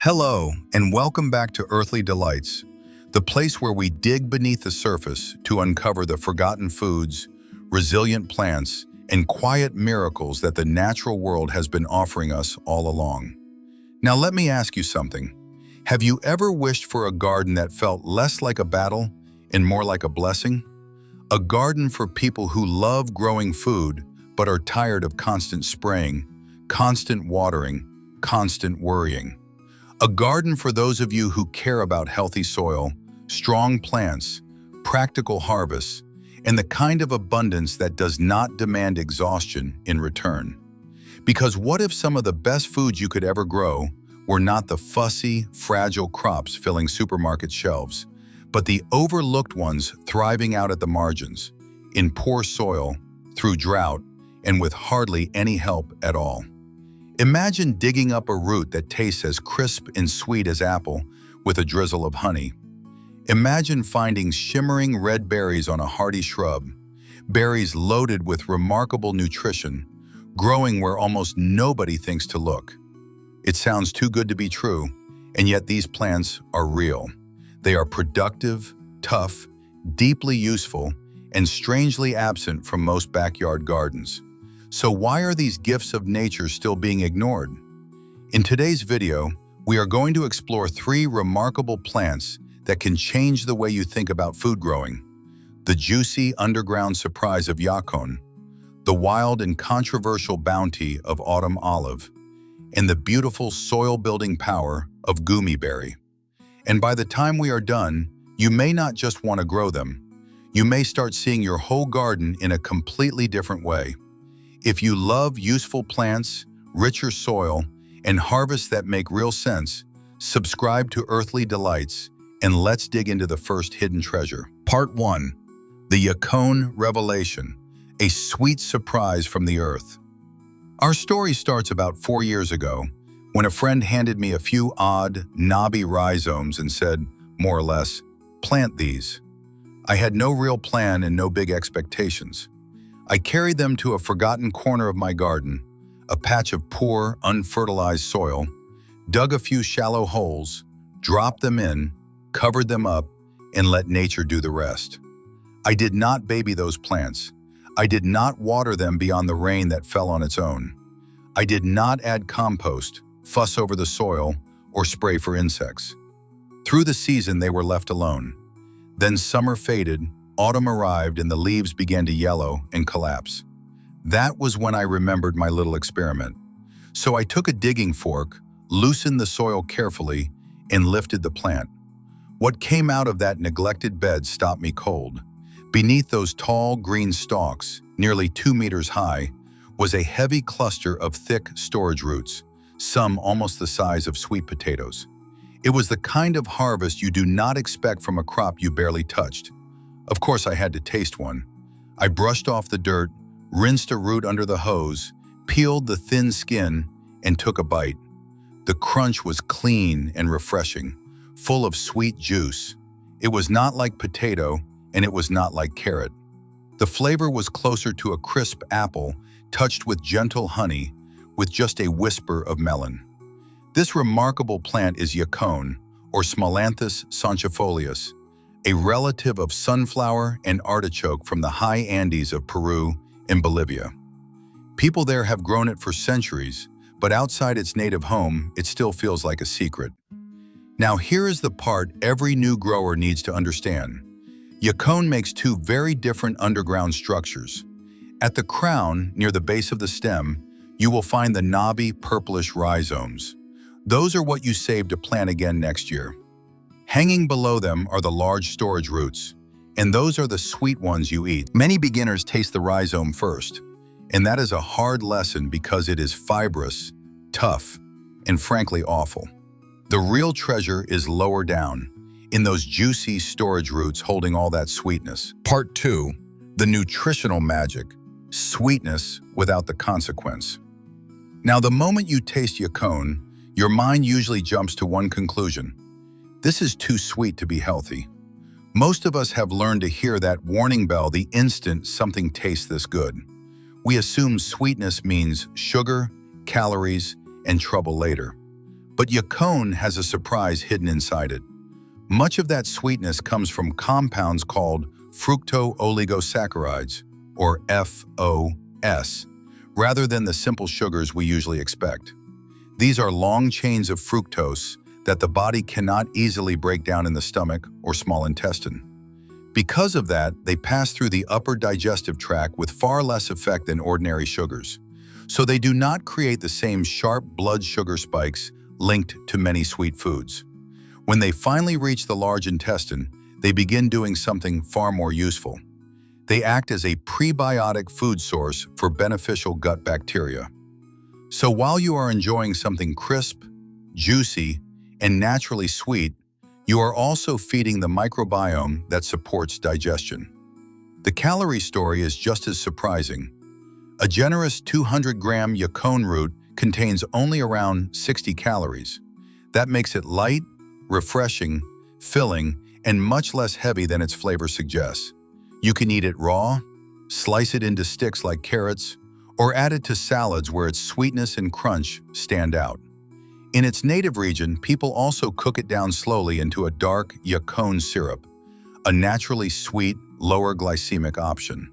Hello, and welcome back to Earthly Delights, the place where we dig beneath the surface to uncover the forgotten foods, resilient plants, and quiet miracles that the natural world has been offering us all along. Now let me ask you something. Have you ever wished for a garden that felt less like a battle and more like a blessing? A garden for people who love growing food but are tired of constant spraying, constant watering, constant worrying. A garden for those of you who care about healthy soil, strong plants, practical harvests, and the kind of abundance that does not demand exhaustion in return. Because what if some of the best foods you could ever grow were not the fussy, fragile crops filling supermarket shelves, but the overlooked ones thriving out at the margins, in poor soil, through drought, and with hardly any help at all? Imagine digging up a root that tastes as crisp and sweet as apple with a drizzle of honey. Imagine finding shimmering red berries on a hardy shrub, berries loaded with remarkable nutrition, growing where almost nobody thinks to look. It sounds too good to be true, and yet these plants are real. They are productive, tough, deeply useful, and strangely absent from most backyard gardens. So why are these gifts of nature still being ignored? In today's video, we are going to explore 3 remarkable plants that can change the way you think about food growing: the juicy underground surprise of Yacon, the wild and controversial bounty of autumn olive, and the beautiful soil-building power of Goumi berry. And by the time we are done, you may not just want to grow them. You may start seeing your whole garden in a completely different way. If you love useful plants, richer soil, and harvests that make real sense, subscribe to Earthly Delights, and let's dig into the first hidden treasure. Part 1. The Yacon Revelation, a sweet surprise from the earth. Our story starts about 4 years ago, when a friend handed me a few odd, knobby rhizomes and said, more or less, plant these. I had no real plan and no big expectations. I carried them to a forgotten corner of my garden, a patch of poor, unfertilized soil, dug a few shallow holes, dropped them in, covered them up, and let nature do the rest. I did not baby those plants. I did not water them beyond the rain that fell on its own. I did not add compost, fuss over the soil, or spray for insects. Through the season, they were left alone. Then summer faded, autumn arrived, and the leaves began to yellow and collapse. That was when I remembered my little experiment. So I took a digging fork, loosened the soil carefully, and lifted the plant. What came out of that neglected bed stopped me cold. Beneath those tall green stalks, nearly 2 meters high, was a heavy cluster of thick storage roots, some almost the size of sweet potatoes. It was the kind of harvest you do not expect from a crop you barely touched. Of course, I had to taste one. I brushed off the dirt, rinsed a root under the hose, peeled the thin skin, and took a bite. The crunch was clean and refreshing, full of sweet juice. It was not like potato, and it was not like carrot. The flavor was closer to a crisp apple, touched with gentle honey, with just a whisper of melon. This remarkable plant is Yacon, or Smolanthus sanctifolius, a relative of sunflower and artichoke from the high Andes of Peru and Bolivia. People there have grown it for centuries, but outside its native home, it still feels like a secret. Now here is the part every new grower needs to understand. Yacon makes 2 very different underground structures. At the crown, near the base of the stem, you will find the knobby, purplish rhizomes. Those are what you save to plant again next year. Hanging below them are the large storage roots, and those are the sweet ones you eat. Many beginners taste the rhizome first, and that is a hard lesson because it is fibrous, tough, and frankly awful. The real treasure is lower down, in those juicy storage roots holding all that sweetness. Part 2, the nutritional magic, sweetness without the consequence. Now, the moment you taste Yacon, your mind usually jumps to one conclusion: this is too sweet to be healthy. Most of us have learned to hear that warning bell the instant something tastes this good. We assume sweetness means sugar, calories, and trouble later. But Yacon has a surprise hidden inside it. Much of that sweetness comes from compounds called fructooligosaccharides, or FOS, rather than the simple sugars we usually expect. These are long chains of fructose that the body cannot easily break down in the stomach or small intestine. Because of that, they pass through the upper digestive tract with far less effect than ordinary sugars. So they do not create the same sharp blood sugar spikes linked to many sweet foods. When they finally reach the large intestine, they begin doing something far more useful. They act as a prebiotic food source for beneficial gut bacteria. So while you are enjoying something crisp, juicy, and naturally sweet, you are also feeding the microbiome that supports digestion. The calorie story is just as surprising. A generous 200-gram yacon root contains only around 60 calories. That makes it light, refreshing, filling, and much less heavy than its flavor suggests. You can eat it raw, slice it into sticks like carrots, or add it to salads where its sweetness and crunch stand out. In its native region, people also cook it down slowly into a dark yacon syrup, a naturally sweet, lower glycemic option.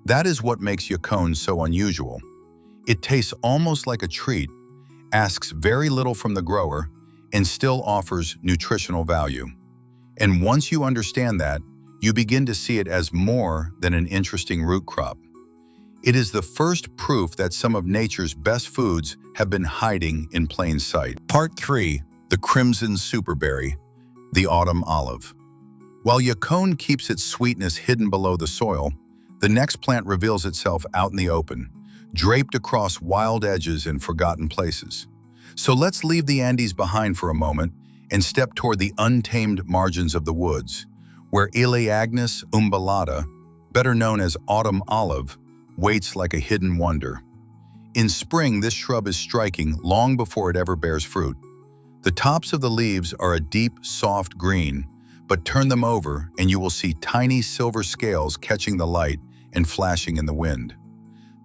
That is what makes yacon so unusual. It tastes almost like a treat, asks very little from the grower, and still offers nutritional value. And once you understand that, you begin to see it as more than an interesting root crop. It is the first proof that some of nature's best foods have been hiding in plain sight. Part 3. The Crimson Superberry, the Autumn Olive. While yacon keeps its sweetness hidden below the soil, the next plant reveals itself out in the open, draped across wild edges and forgotten places. So let's leave the Andes behind for a moment and step toward the untamed margins of the woods, where Elaeagnus umbellata, better known as autumn olive, waits like a hidden wonder. In spring, this shrub is striking long before it ever bears fruit. The tops of the leaves are a deep, soft green, but turn them over and you will see tiny silver scales catching the light and flashing in the wind.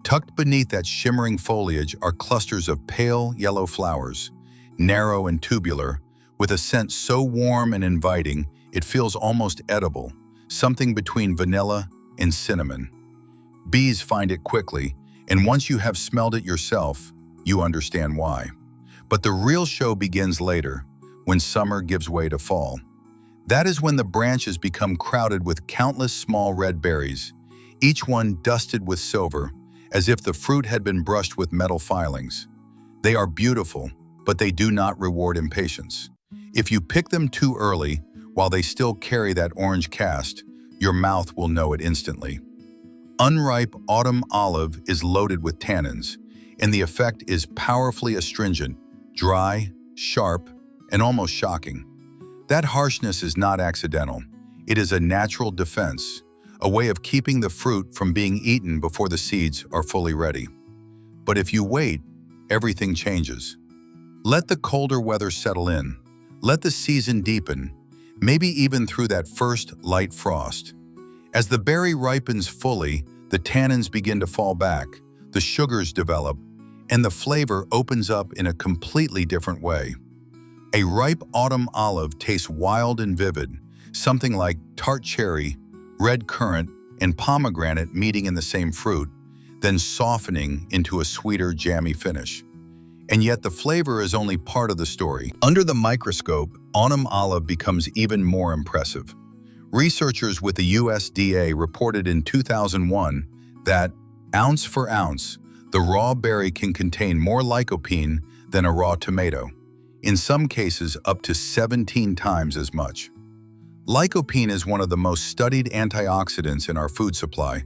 Tucked beneath that shimmering foliage are clusters of pale yellow flowers, narrow and tubular, with a scent so warm and inviting it feels almost edible, something between vanilla and cinnamon. Bees find it quickly, and once you have smelled it yourself, you understand why. But the real show begins later, when summer gives way to fall. That is when the branches become crowded with countless small red berries, each one dusted with silver, as if the fruit had been brushed with metal filings. They are beautiful, but they do not reward impatience. If you pick them too early, while they still carry that orange cast, your mouth will know it instantly. Unripe autumn olive is loaded with tannins, and the effect is powerfully astringent, dry, sharp, and almost shocking. That harshness is not accidental. It is a natural defense, a way of keeping the fruit from being eaten before the seeds are fully ready. But if you wait, everything changes. Let the colder weather settle in. Let the season deepen, maybe even through that first light frost. As the berry ripens fully, the tannins begin to fall back, the sugars develop, and the flavor opens up in a completely different way. A ripe autumn olive tastes wild and vivid, something like tart cherry, red currant, and pomegranate meeting in the same fruit, then softening into a sweeter, jammy finish. And yet the flavor is only part of the story. Under the microscope, autumn olive becomes even more impressive. Researchers with the USDA reported in 2001 that, ounce for ounce, the raw berry can contain more lycopene than a raw tomato, in some cases up to 17 times as much. Lycopene is one of the most studied antioxidants in our food supply,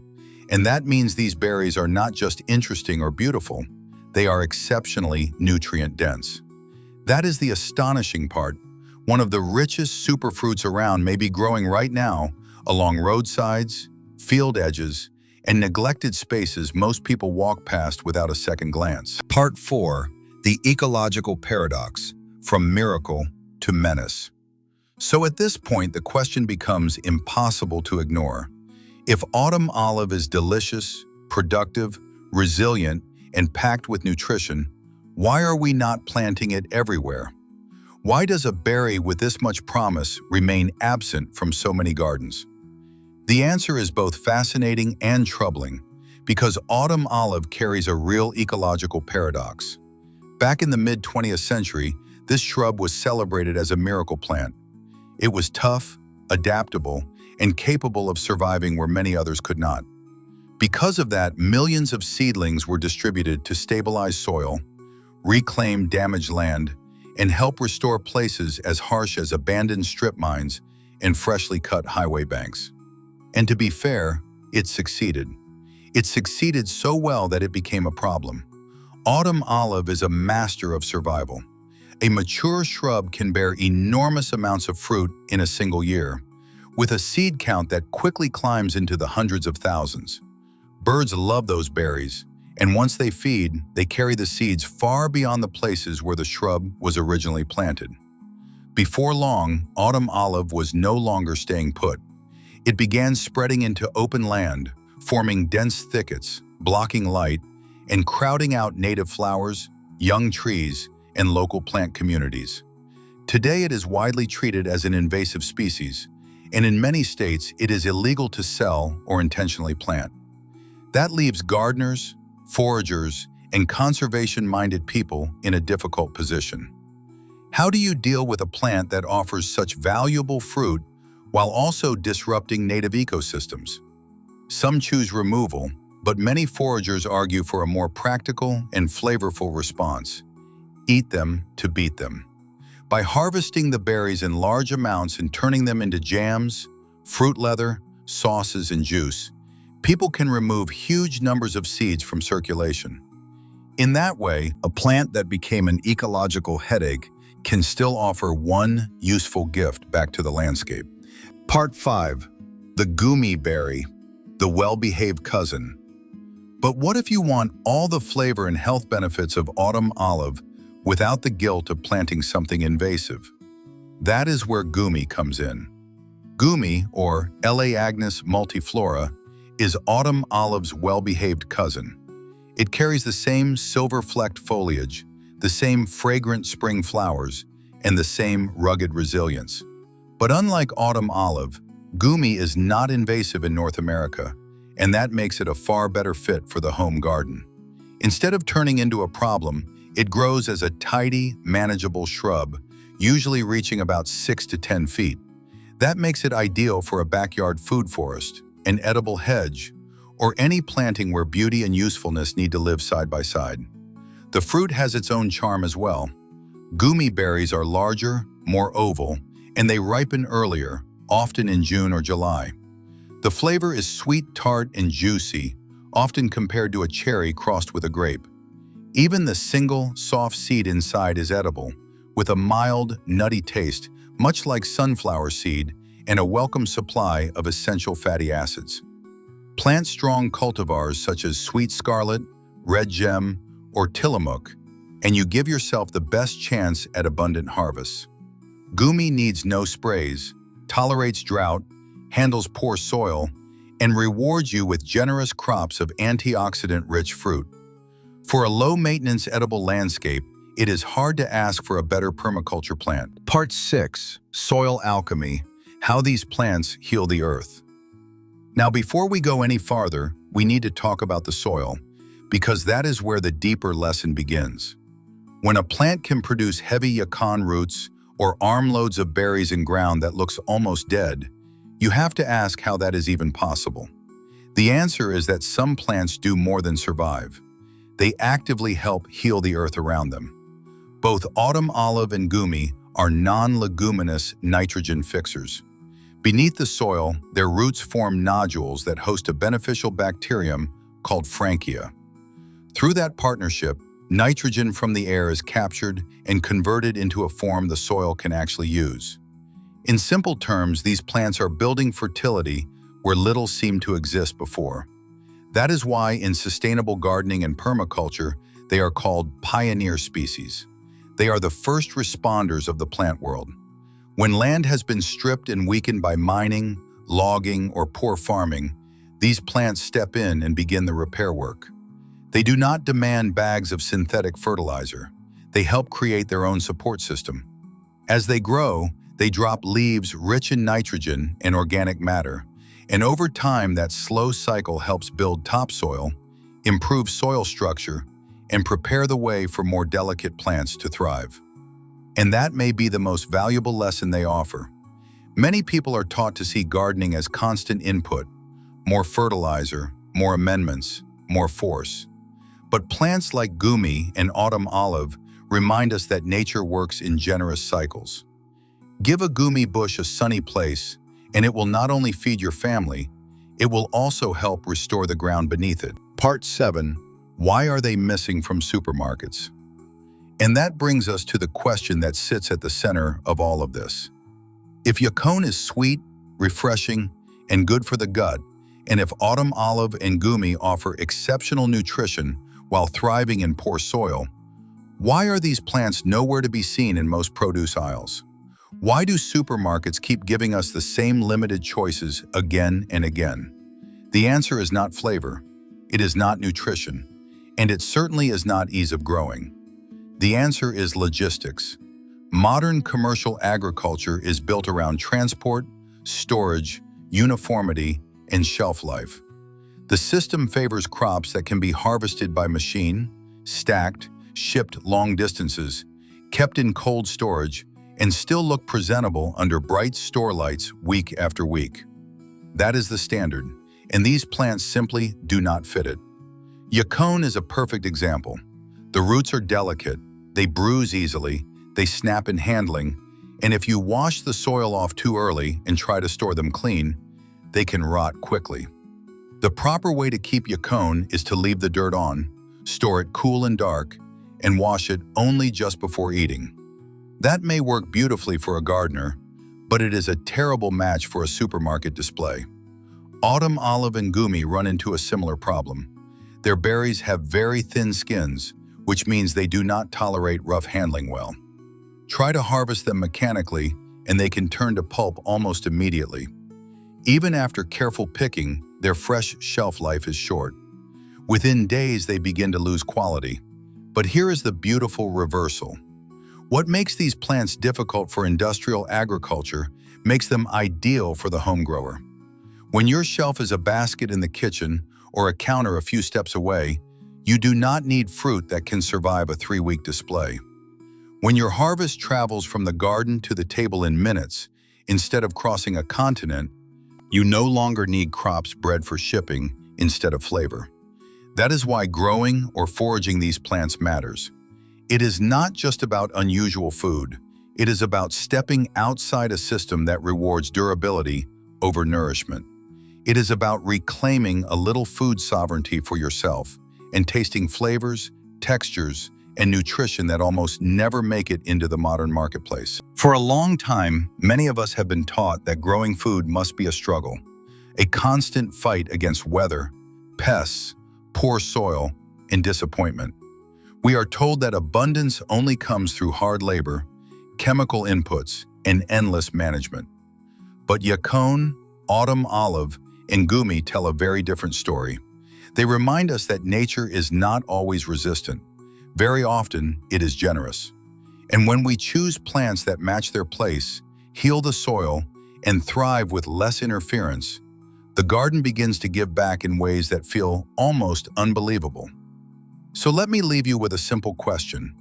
and that means these berries are not just interesting or beautiful, they are exceptionally nutrient-dense. That is the astonishing part. One of the richest superfruits around may be growing right now along roadsides, field edges, and neglected spaces most people walk past without a second glance. Part 4. The Ecological Paradox, from Miracle to Menace. So at this point, the question becomes impossible to ignore. If autumn olive is delicious, productive, resilient, and packed with nutrition, why are we not planting it everywhere? Why does a berry with this much promise remain absent from so many gardens? The answer is both fascinating and troubling, because autumn olive carries a real ecological paradox. Back in the mid-20th century, this shrub was celebrated as a miracle plant. It was tough, adaptable, and capable of surviving where many others could not. Because of that, millions of seedlings were distributed to stabilize soil, reclaim damaged land, and help restore places as harsh as abandoned strip mines and freshly cut highway banks. And to be fair, it succeeded. It succeeded so well that it became a problem. Autumn olive is a master of survival. A mature shrub can bear enormous amounts of fruit in a single year, with a seed count that quickly climbs into the hundreds of thousands. Birds love those berries, and once they feed, they carry the seeds far beyond the places where the shrub was originally planted. Before long, autumn olive was no longer staying put. It began spreading into open land, forming dense thickets, blocking light, and crowding out native flowers, young trees, and local plant communities. Today it is widely treated as an invasive species, and in many states it is illegal to sell or intentionally plant. That leaves gardeners, foragers, and conservation-minded people in a difficult position. How do you deal with a plant that offers such valuable fruit while also disrupting native ecosystems? Some choose removal, but many foragers argue for a more practical and flavorful response. Eat them to beat them. By harvesting the berries in large amounts and turning them into jams, fruit leather, sauces, and juice, people can remove huge numbers of seeds from circulation. In that way, a plant that became an ecological headache can still offer one useful gift back to the landscape. Part 5. The Goumi berry, the well-behaved cousin. But what if you want all the flavor and health benefits of autumn olive without the guilt of planting something invasive? That is where Goumi comes in. Goumi, or Elaeagnus multiflora, is autumn olive's well-behaved cousin. It carries the same silver-flecked foliage, the same fragrant spring flowers, and the same rugged resilience. But unlike autumn olive, Goumi is not invasive in North America, and that makes it a far better fit for the home garden. Instead of turning into a problem, it grows as a tidy, manageable shrub, usually reaching about 6 to 10 feet. That makes it ideal for a backyard food forest, an edible hedge, or any planting where beauty and usefulness need to live side by side. The fruit has its own charm as well. Goumi berries are larger, more oval, and they ripen earlier, often in June or July. The flavor is sweet, tart, and juicy, often compared to a cherry crossed with a grape. Even the single, soft seed inside is edible, with a mild, nutty taste, much like sunflower seed, and a welcome supply of essential fatty acids. Plant strong cultivars such as sweet scarlet, red gem, or tillamook, and you give yourself the best chance at abundant harvests. Goumi needs no sprays, tolerates drought, handles poor soil, and rewards you with generous crops of antioxidant-rich fruit. For a low-maintenance edible landscape, it is hard to ask for a better permaculture plant. Part 6. Soil Alchemy: How These Plants Heal the Earth. Now, before we go any farther, we need to talk about the soil, because that is where the deeper lesson begins. When a plant can produce heavy yakon roots or armloads of berries in ground that looks almost dead, you have to ask how that is even possible. The answer is that some plants do more than survive. They actively help heal the earth around them. Both autumn olive and Goumi are non-leguminous nitrogen fixers. Beneath the soil, their roots form nodules that host a beneficial bacterium called Frankia. Through that partnership, nitrogen from the air is captured and converted into a form the soil can actually use. In simple terms, these plants are building fertility where little seemed to exist before. That is why in sustainable gardening and permaculture, they are called pioneer species. They are the first responders of the plant world. When land has been stripped and weakened by mining, logging, or poor farming, these plants step in and begin the repair work. They do not demand bags of synthetic fertilizer. They help create their own support system. As they grow, they drop leaves rich in nitrogen and organic matter, and over time that slow cycle helps build topsoil, improve soil structure, and prepare the way for more delicate plants to thrive. And that may be the most valuable lesson they offer. Many people are taught to see gardening as constant input, more fertilizer, more amendments, more force. But plants like Goumi and autumn olive remind us that nature works in generous cycles. Give a Goumi bush a sunny place, and it will not only feed your family, it will also help restore the ground beneath it. Part 7. Why are they missing from supermarkets? And that brings us to the question that sits at the center of all of this. If yakon is sweet, refreshing, and good for the gut, and if autumn olive and Goumi offer exceptional nutrition while thriving in poor soil, why are these plants nowhere to be seen in most produce aisles? Why do supermarkets keep giving us the same limited choices again and again? The answer is not flavor, it is not nutrition, and it certainly is not ease of growing. The answer is logistics. Modern commercial agriculture is built around transport, storage, uniformity, and shelf life. The system favors crops that can be harvested by machine, stacked, shipped long distances, kept in cold storage, and still look presentable under bright store lights week after week. That is the standard, and these plants simply do not fit it. Yacon is a perfect example. The roots are delicate, they bruise easily, they snap in handling, and if you wash the soil off too early and try to store them clean, they can rot quickly. The proper way to keep yakon is to leave the dirt on, store it cool and dark, and wash it only just before eating. That may work beautifully for a gardener, but it is a terrible match for a supermarket display. Autumn olive and Goumi run into a similar problem. Their berries have very thin skins, which means they do not tolerate rough handling well. Try to harvest them mechanically, and they can turn to pulp almost immediately. Even after careful picking, their fresh shelf life is short. Within days, they begin to lose quality. But here is the beautiful reversal. What makes these plants difficult for industrial agriculture makes them ideal for the home grower. When your shelf is a basket in the kitchen or a counter a few steps away, you do not need fruit that can survive a 3-week display. When your harvest travels from the garden to the table in minutes, instead of crossing a continent, you no longer need crops bred for shipping instead of flavor. That is why growing or foraging these plants matters. It is not just about unusual food. It is about stepping outside a system that rewards durability over nourishment. It is about reclaiming a little food sovereignty for yourself and tasting flavors, textures, and nutrition that almost never make it into the modern marketplace. For a long time, many of us have been taught that growing food must be a struggle, a constant fight against weather, pests, poor soil, and disappointment. We are told that abundance only comes through hard labor, chemical inputs, and endless management. But yakon, autumn olive, and Goumi tell a very different story. They remind us that nature is not always resistant. Very often, it is generous. And when we choose plants that match their place, heal the soil, and thrive with less interference, the garden begins to give back in ways that feel almost unbelievable. So let me leave you with a simple question.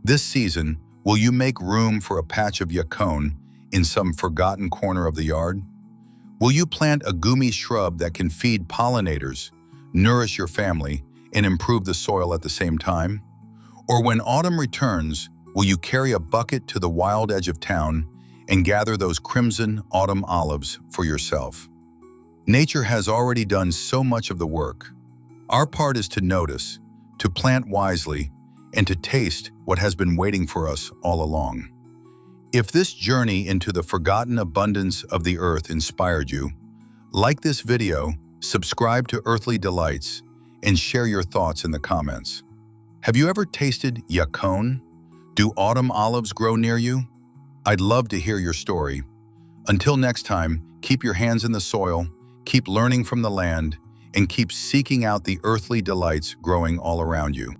This season, will you make room for a patch of yakon in some forgotten corner of the yard? Will you plant a Goumi shrub that can feed pollinators, nourish your family, and improve the soil at the same time? Or when autumn returns, will you carry a bucket to the wild edge of town and gather those crimson autumn olives for yourself? Nature has already done so much of the work. Our part is to notice, to plant wisely, and to taste what has been waiting for us all along. If this journey into the forgotten abundance of the earth inspired you, like this video, subscribe to Earthly Delights, and share your thoughts in the comments. Have you ever tasted yakon? Do autumn olives grow near you? I'd love to hear your story. Until next time, keep your hands in the soil, keep learning from the land, and keep seeking out the earthly delights growing all around you.